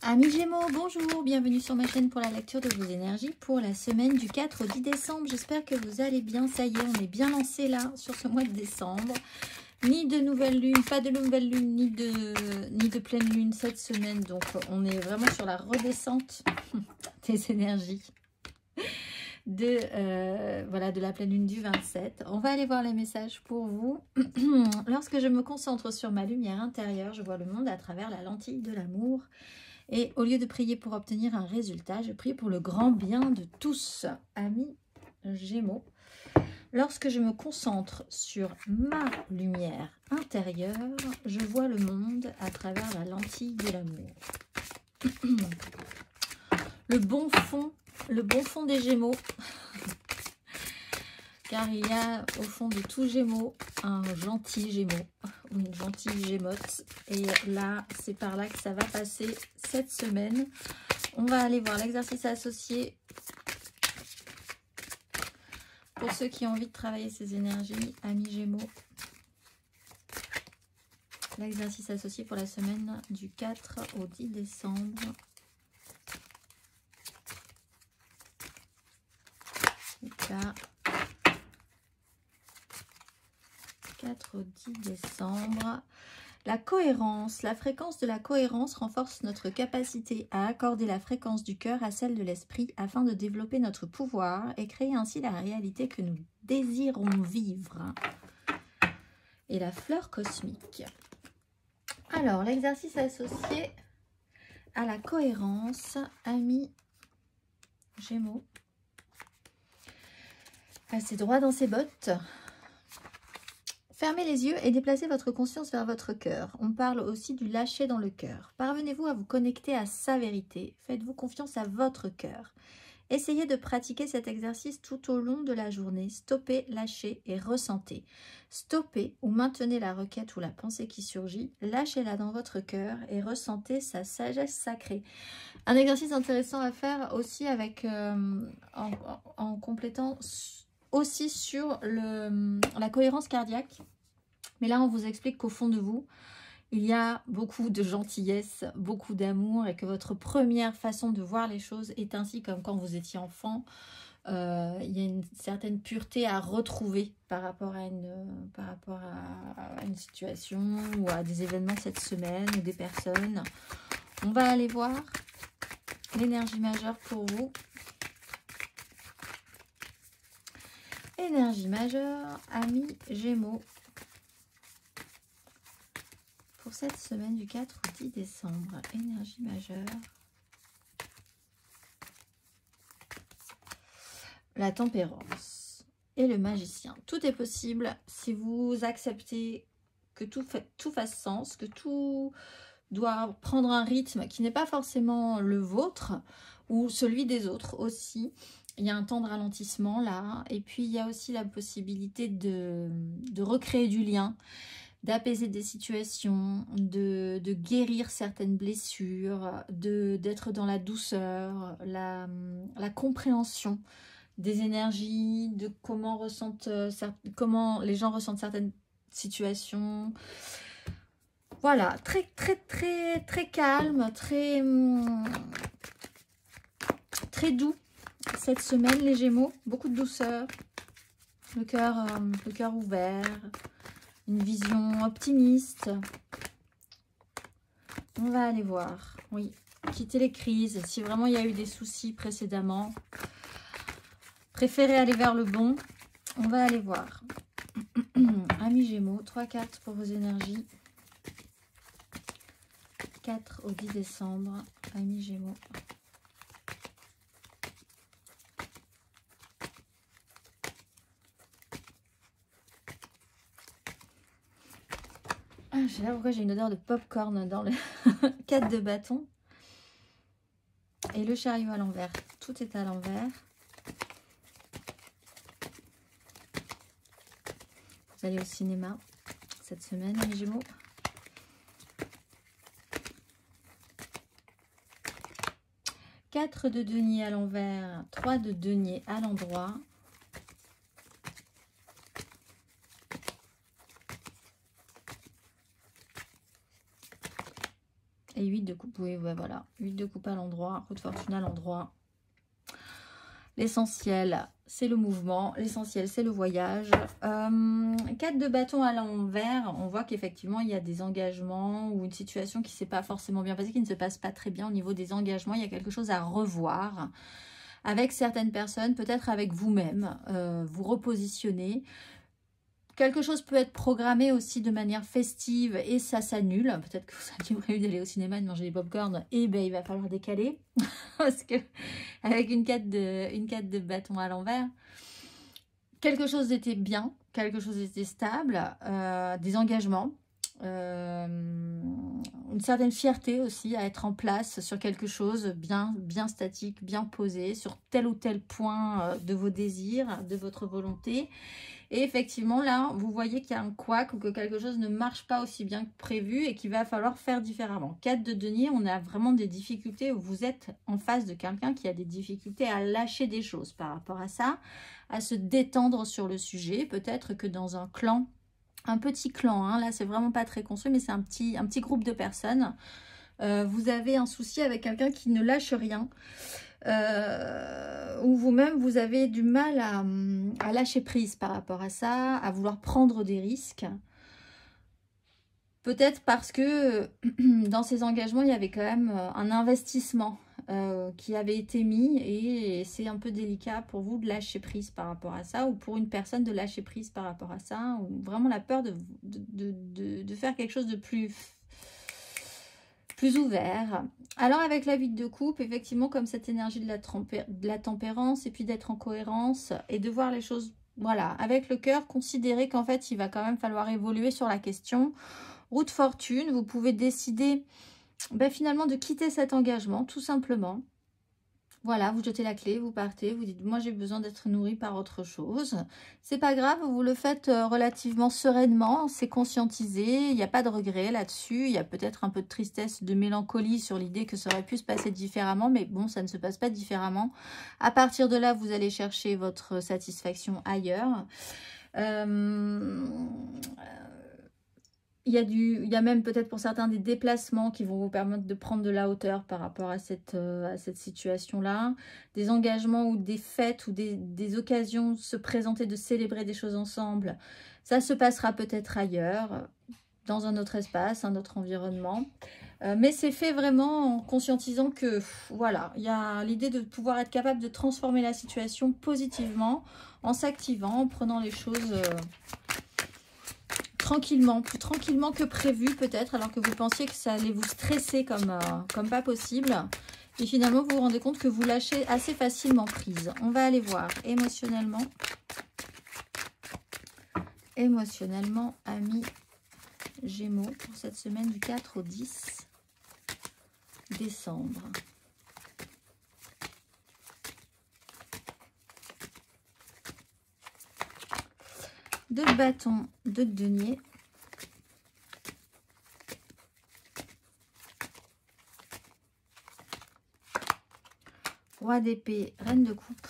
Amis Gémeaux, bonjour, bienvenue sur ma chaîne pour la lecture de vos énergies pour la semaine du 4 au 10 décembre. J'espère que vous allez bien, ça y est, on est bien lancé là sur ce mois de décembre. Ni de nouvelle lune, pas de nouvelle lune, ni de pleine lune cette semaine. Donc on est vraiment sur la redescente des énergies de la pleine lune du 27. On va aller voir les messages pour vous. Lorsque je me concentre sur ma lumière intérieure, je vois le monde à travers la lentille de l'amour. Et au lieu de prier pour obtenir un résultat, je prie pour le grand bien de tous. Amis Gémeaux, lorsque je me concentre sur ma lumière intérieure, je vois le monde à travers la lentille de l'amour. Le bon fond des Gémeaux, car il y a au fond de tout Gémeaux un gentil Gémeaux ou une gentille Gémotte. Et là, c'est par là que ça va passer cette semaine. On va aller voir l'exercice associé pour ceux qui ont envie de travailler ces énergies, amis Gémeaux. L'exercice associé pour la semaine du 4 au 10 décembre. Là, 4 au 10 décembre. La cohérence, la fréquence de la cohérence renforce notre capacité à accorder la fréquence du cœur à celle de l'esprit afin de développer notre pouvoir et créer ainsi la réalité que nous désirons vivre. Et la fleur cosmique. Alors, l'exercice associé à la cohérence, amis Gémeaux. Passez droit dans ses bottes. Fermez les yeux et déplacez votre conscience vers votre cœur. On parle aussi du lâcher dans le cœur. Parvenez-vous à vous connecter à sa vérité. Faites-vous confiance à votre cœur. Essayez de pratiquer cet exercice tout au long de la journée. Stoppez, lâchez et ressentez. Stoppez ou maintenez la requête ou la pensée qui surgit. Lâchez-la dans votre cœur et ressentez sa sagesse sacrée. Un exercice intéressant à faire aussi avec en complétant aussi sur la cohérence cardiaque. Mais là, on vous explique qu'au fond de vous, il y a beaucoup de gentillesse, beaucoup d'amour et que votre première façon de voir les choses est ainsi comme quand vous étiez enfant. Il y a une certaine pureté à retrouver par rapport à une situation ou à des événements cette semaine ou des personnes. On va aller voir l'énergie majeure pour vous. Énergie majeure, amis Gémeaux. Pour cette semaine du 4 au 10 décembre, énergie majeure. La tempérance et le magicien. Tout est possible si vous acceptez que tout fasse sens, que tout doit prendre un rythme qui n'est pas forcément le vôtre ou celui des autres aussi. Il y a un temps de ralentissement là. Et puis il y a aussi la possibilité de recréer du lien, d'apaiser des situations, de guérir certaines blessures, d'être dans la douceur, la compréhension des énergies, de comment les gens ressentent certaines situations. Voilà, très calme, très doux cette semaine les Gémeaux, beaucoup de douceur, le cœur ouvert. Une vision optimiste. On va aller voir. Oui, quitter les crises. Si vraiment il y a eu des soucis précédemment, préférez aller vers le bon. On va aller voir. Amis Gémeaux, 3 cartes pour vos énergies. 4 au 10 décembre. Amis Gémeaux. Je sais pas pourquoi j'ai une odeur de popcorn dans le 4 de bâton. Et le chariot à l'envers. Tout est à l'envers. Vous allez au cinéma cette semaine, les Gémeaux. Quatre de denier à l'envers, 3 de denier à l'endroit. Et 8 de coupe, oui, ouais, voilà. 8 de coupe à l'endroit, roue de fortune à l'endroit. L'essentiel, c'est le mouvement. L'essentiel, c'est le voyage. 4 de bâton à l'envers. On voit qu'effectivement, il y a des engagements ou une situation qui ne s'est pas forcément bien passée, qui ne se passe pas très bien au niveau des engagements. Il y a quelque chose à revoir avec certaines personnes, peut-être avec vous-même. Vous repositionner. Quelque chose peut être programmé aussi de manière festive et ça s'annule. Peut-être que vous aviez prévu d'aller au cinéma, de manger des pop-corn, et ben il va falloir décaler. Parce que avec une 4 de bâton à l'envers, quelque chose était bien, quelque chose était stable, des engagements, une certaine fierté aussi à être en place sur quelque chose bien statique, bien posé, sur tel ou tel point de vos désirs, de votre volonté. Et effectivement, là, vous voyez qu'il y a un couac ou que quelque chose ne marche pas aussi bien que prévu et qu'il va falloir faire différemment. 4 de denier, on a vraiment des difficultés où vous êtes en face de quelqu'un qui a des difficultés à lâcher des choses par rapport à ça, à se détendre sur le sujet. Peut-être que dans un clan, un petit clan, hein, là, c'est vraiment pas très construit, mais c'est un petit groupe de personnes. Vous avez un souci avec quelqu'un qui ne lâche rien. Ou vous-même vous avez du mal à lâcher prise par rapport à ça, à vouloir prendre des risques. Peut-être parce que dans ces engagements, il y avait quand même un investissement qui avait été mis et c'est un peu délicat pour vous de lâcher prise par rapport à ça ou pour une personne de lâcher prise par rapport à ça ou vraiment la peur de faire quelque chose de plus ouvert. Alors avec la 8 de coupe, effectivement, comme cette énergie de la tempérance et puis d'être en cohérence et de voir les choses, voilà, avec le cœur, considérez qu'en fait, il va quand même falloir évoluer sur la question. Roue de fortune, vous pouvez décider finalement de quitter cet engagement, tout simplement. Voilà, vous jetez la clé, vous partez, vous dites, moi j'ai besoin d'être nourri par autre chose. C'est pas grave, vous le faites relativement sereinement, c'est conscientisé, il n'y a pas de regret là-dessus. Il y a peut-être un peu de tristesse, de mélancolie sur l'idée que ça aurait pu se passer différemment, mais bon, ça ne se passe pas différemment. À partir de là, vous allez chercher votre satisfaction ailleurs. Il y a même peut-être pour certains des déplacements qui vont vous permettre de prendre de la hauteur par rapport à cette situation-là. Des engagements ou des fêtes ou des occasions de se présenter, de célébrer des choses ensemble. Ça se passera peut-être ailleurs, dans un autre espace, un autre environnement. Mais c'est fait vraiment en conscientisant que, voilà, il y a l'idée de pouvoir être capable de transformer la situation positivement, en s'activant, en prenant les choses... tranquillement, plus tranquillement que prévu peut-être, alors que vous pensiez que ça allait vous stresser comme pas possible. Et finalement, vous vous rendez compte que vous lâchez assez facilement prise. On va aller voir émotionnellement. Émotionnellement, amis Gémeaux, pour cette semaine du 4 au 10 décembre. De bâton, de denier. Roi d'épée, reine de coupe.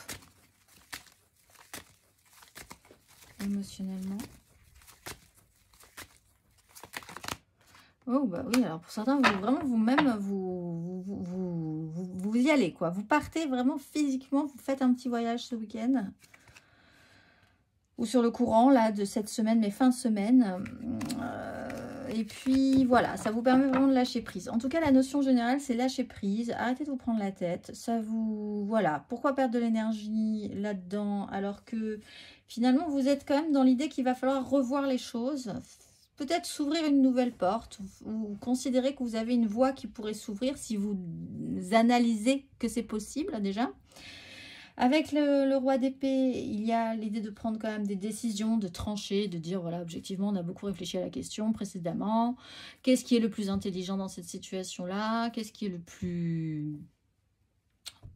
Émotionnellement. Oh bah oui, alors pour certains, vraiment vous-même, vous y allez quoi. Vous partez vraiment physiquement, vous faites un petit voyage ce week-end. Ou sur le courant là de cette semaine, mais fin de semaine. Et puis voilà, ça vous permet vraiment de lâcher prise. En tout cas, la notion générale, c'est lâcher prise. Arrêtez de vous prendre la tête. Ça vous... Voilà, pourquoi perdre de l'énergie là-dedans alors que finalement, vous êtes quand même dans l'idée qu'il va falloir revoir les choses. Peut-être s'ouvrir une nouvelle porte ou considérer que vous avez une voie qui pourrait s'ouvrir si vous analysez que c'est possible déjà. Avec le roi d'épée, il y a l'idée de prendre quand même des décisions, de trancher, de dire, voilà, objectivement, on a beaucoup réfléchi à la question précédemment. Qu'est-ce qui est le plus intelligent dans cette situation-là? Qu'est-ce qui est le plus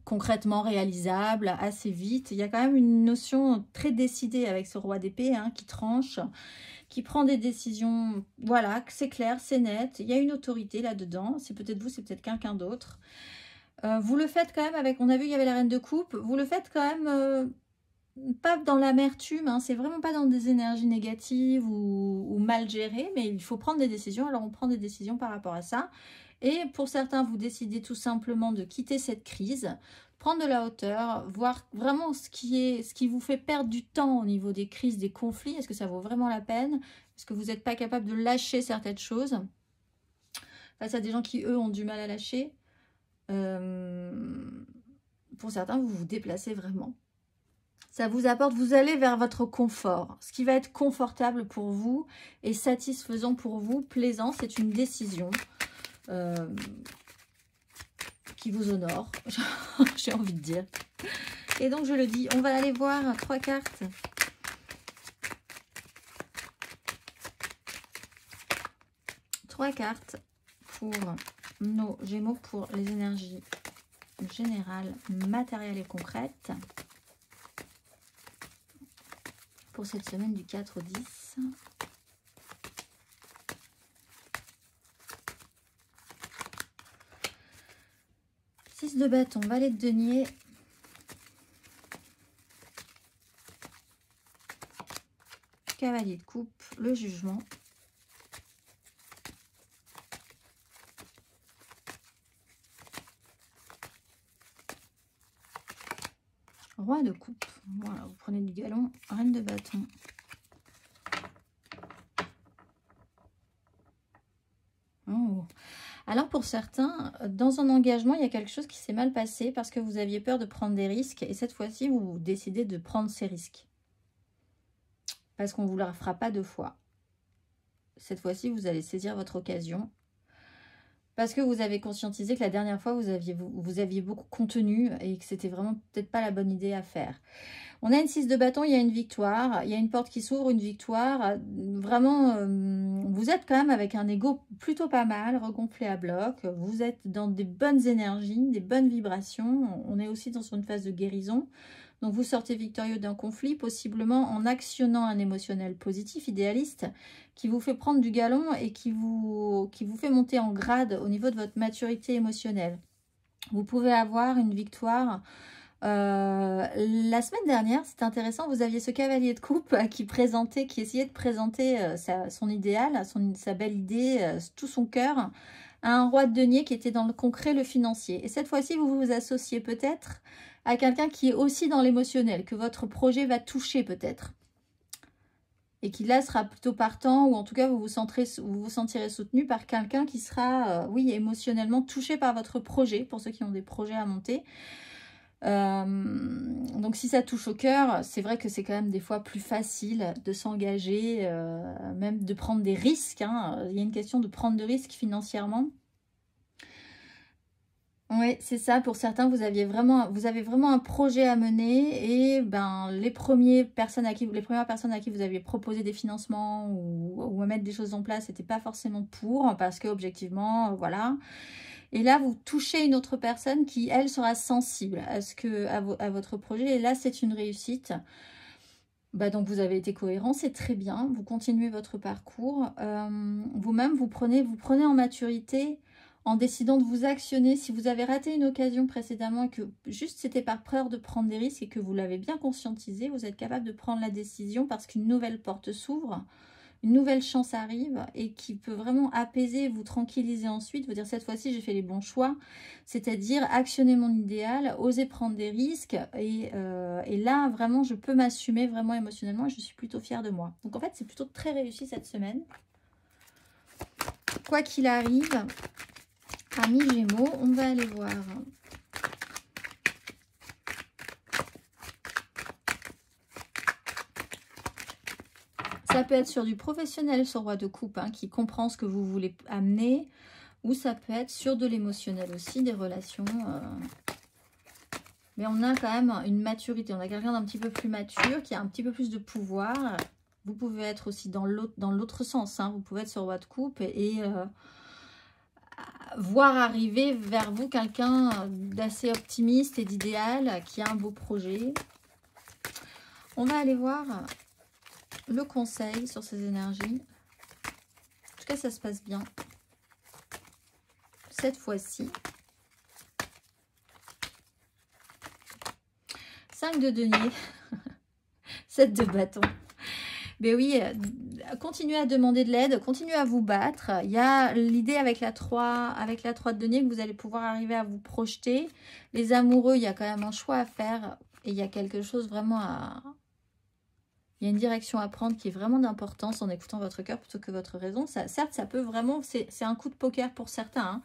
concrètement réalisable, assez vite? Il y a quand même une notion très décidée avec ce roi d'épée qui tranche, qui prend des décisions, voilà, c'est clair, c'est net. Il y a une autorité là-dedans. C'est peut-être vous, c'est peut-être quelqu'un d'autre. Vous le faites quand même avec, on a vu il y avait la reine de coupe, vous le faites quand même pas dans l'amertume, c'est vraiment pas dans des énergies négatives ou mal gérées, mais il faut prendre des décisions, alors on prend des décisions par rapport à ça, Et pour certains, vous décidez tout simplement de quitter cette crise, prendre de la hauteur, voir vraiment ce qui vous fait perdre du temps au niveau des crises, des conflits. Est-ce que ça vaut vraiment la peine? Est-ce que vous n'êtes pas capable de lâcher certaines choses face à des gens qui, eux, ont du mal à lâcher? Pour certains, vous vous déplacez vraiment. Ça vous apporte, vous allez vers votre confort. Ce qui va être confortable pour vous et satisfaisant pour vous, plaisant, c'est une décision qui vous honore, j'ai envie de dire. Et donc, je le dis, on va aller voir 3 cartes. Trois cartes pour nos Gémeaux, pour les énergies générales, matérielles et concrètes. Pour cette semaine du 4 au 10. Six de bâton, valet de denier. Cavalier de coupe, le jugement. Roi de coupe. Voilà, vous prenez du galon. Reine de bâton. Oh. Alors pour certains, dans un engagement, il y a quelque chose qui s'est mal passé parce que vous aviez peur de prendre des risques. Et cette fois-ci, vous décidez de prendre ces risques. Parce qu'on ne vous la fera pas 2 fois. Cette fois-ci, vous allez saisir votre occasion. Parce que vous avez conscientisé que la dernière fois, vous aviez beaucoup contenu et que c'était vraiment peut-être pas la bonne idée à faire. On a une 6 de bâton, il y a une victoire. Il y a une porte qui s'ouvre, une victoire. Vraiment, vous êtes quand même avec un ego plutôt pas mal, regonflé à bloc. Vous êtes dans des bonnes énergies, des bonnes vibrations. On est aussi dans une phase de guérison. Donc, vous sortez victorieux d'un conflit, possiblement en actionnant un émotionnel positif, idéaliste, qui vous fait prendre du galon et qui vous fait monter en grade au niveau de votre maturité émotionnelle. Vous pouvez avoir une victoire. La semaine dernière, c'est intéressant, vous aviez ce cavalier de coupe qui essayait de présenter son idéal, sa belle idée, tout son cœur, à un roi de denier qui était dans le concret, le financier. Et cette fois-ci, vous vous associez peut-être à quelqu'un qui est aussi dans l'émotionnel, que votre projet va toucher peut-être. Et qui là sera plutôt partant, ou en tout cas vous vous sentirez soutenu par quelqu'un qui sera, oui, émotionnellement touché par votre projet, pour ceux qui ont des projets à monter. Donc si ça touche au cœur, c'est vrai que c'est quand même des fois plus facile de s'engager, même de prendre des risques. Hein. Il y a une question de prendre de risques financièrement. Oui, c'est ça. Pour certains, vous avez vraiment un projet à mener et ben les premières personnes à qui vous aviez proposé des financements ou à mettre des choses en place, c'était pas forcément pour, parce que objectivement, voilà. Et là, vous touchez une autre personne qui, elle, sera sensible à votre projet. Et là, c'est une réussite. Bah, donc, vous avez été cohérent, c'est très bien. Vous continuez votre parcours. Vous-même, vous prenez en maturité en décidant de vous actionner. Si vous avez raté une occasion précédemment et que juste c'était par peur de prendre des risques et que vous l'avez bien conscientisé, vous êtes capable de prendre la décision parce qu'une nouvelle porte s'ouvre. Une nouvelle chance arrive et qui peut vraiment apaiser, vous tranquilliser ensuite, vous dire cette fois-ci j'ai fait les bons choix, c'est-à-dire actionner mon idéal, oser prendre des risques et là vraiment je peux m'assumer vraiment émotionnellement et je suis plutôt fière de moi. Donc en fait c'est plutôt très réussi cette semaine. Quoi qu'il arrive, amis Gémeaux, on va aller voir. Ça peut être sur du professionnel, sur roi de coupe, hein, qui comprend ce que vous voulez amener. Ou ça peut être sur de l'émotionnel aussi, des relations. Mais on a quand même une maturité. On a quelqu'un d'un petit peu plus mature, qui a un petit peu plus de pouvoir. Vous pouvez être aussi dans l'autre sens. Hein. Vous pouvez être sur roi de coupe et voir arriver vers vous quelqu'un d'assez optimiste et d'idéal, qui a un beau projet. On va aller voir le conseil sur ces énergies. En tout cas, ça se passe bien. Cette fois-ci. 5 de denier. 7 de bâton. Mais oui, continuez à demander de l'aide, continuez à vous battre. Il y a l'idée avec la 3 de denier que vous allez pouvoir arriver à vous projeter. Les amoureux, il y a quand même un choix à faire et il y a quelque chose vraiment à... Il y a une direction à prendre qui est vraiment d'importance en écoutant votre cœur plutôt que votre raison. Ça, certes, ça peut vraiment... C'est un coup de poker pour certains. Hein.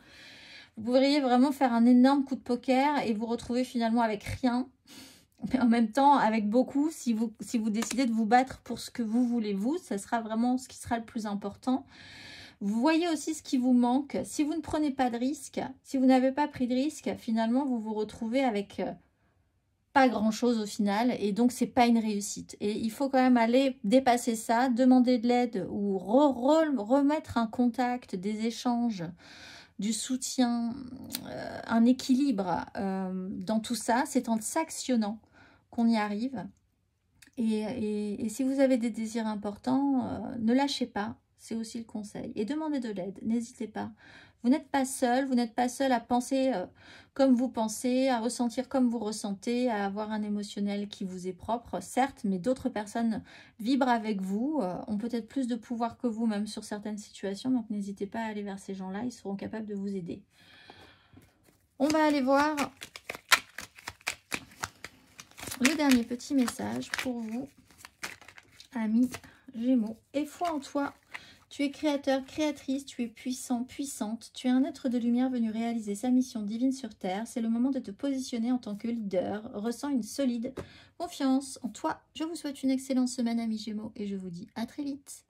Vous pourriez vraiment faire un énorme coup de poker et vous retrouver finalement avec rien. Mais en même temps, avec beaucoup, si vous décidez de vous battre pour ce que vous voulez, vous, ça sera vraiment ce qui sera le plus important. Vous voyez aussi ce qui vous manque. Si vous ne prenez pas de risque, si vous n'avez pas pris de risque, finalement, vous vous retrouvez avec pas grand-chose au final. Et donc, c'est pas une réussite. Et il faut quand même aller dépasser ça, demander de l'aide ou remettre un contact, des échanges, du soutien, un équilibre dans tout ça. C'est en s'actionnant qu'on y arrive. Et si vous avez des désirs importants, ne lâchez pas, c'est aussi le conseil. Et demandez de l'aide, n'hésitez pas. Vous n'êtes pas seul, vous n'êtes pas seul à penser comme vous pensez, à ressentir comme vous ressentez, à avoir un émotionnel qui vous est propre, certes, mais d'autres personnes vibrent avec vous, ont peut-être plus de pouvoir que vous, même sur certaines situations, donc n'hésitez pas à aller vers ces gens-là, ils seront capables de vous aider. On va aller voir le dernier petit message pour vous, amis Gémeaux. Et foi en toi, tu es créateur, créatrice, tu es puissant, puissante. Tu es un être de lumière venu réaliser sa mission divine sur Terre. C'est le moment de te positionner en tant que leader. Ressens une solide confiance en toi. Je vous souhaite une excellente semaine, amis Gémeaux, et je vous dis à très vite.